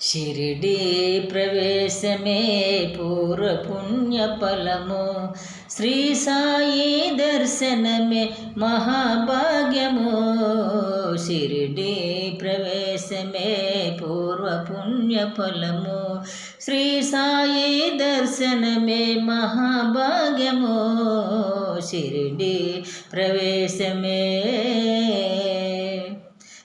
షిరిడి ప్రవేశమే పూర్వ పుణ్యఫలము, శ్రీ సాయి దర్శనమే మహాభాగ్యము. షిరిడి ప్రవేశమే పూర్వ పుణ్యఫలము, శ్రీ సాయి దర్శనమే మహాభాగ్యము. షిరిడి ప్రవేశమే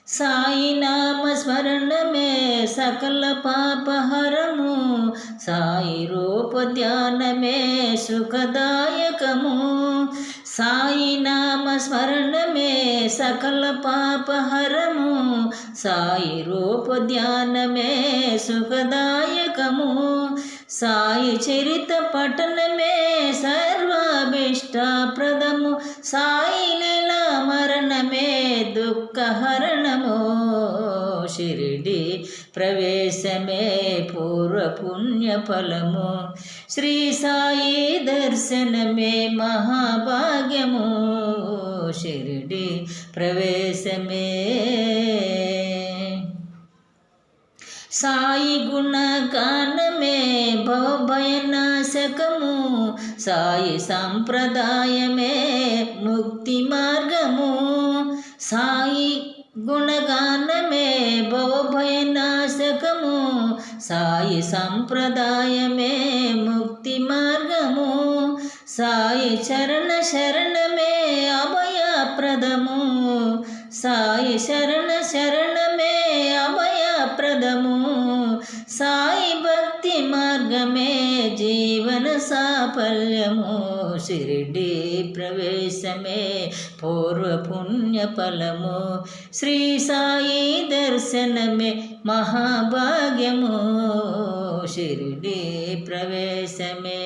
సాయి నామ స్మరణమే సకల పాపహరము, సాయి రూప ధ్యానమే సుఖదాయకము. సాయి నామ స్మరణమే సకల పాపహరము, సాయి రూప ధ్యానమే సుఖదాయకము. సాయి చరిత పఠనమే సర్వాభీష్టప్రదము, సాయి లీలా మరణమే దుఃఖహరణము. షిరిడి ప్రవేశమే పూర్వ పుణ్యఫలము, శ్రీ సాయి దర్శనమే మహాభాగ్యము. షిరిడి ప్రవేశమే సాయి గుణగానమే భవభయనాశకము, సాయి సంప్రదాయమే ముక్తి మార్గము. సాయి గుణగానమే భవభయనాశకము, సాయి సంప్రదాయమే ముక్తి మార్గము. సాయి చరణ శరణమే అభయప్రదము, సాయి శరణ శరణమే అభయప్రదము. సాయి భక్తి మార్గమే జీవన సాఫల్యము. షిరిడి ప్రవేశమే పూర్వ పుణ్యఫలము, శ్రీ సాయి దర్శనమే మహాభాగ్యము. షిరిడి ప్రవేశమే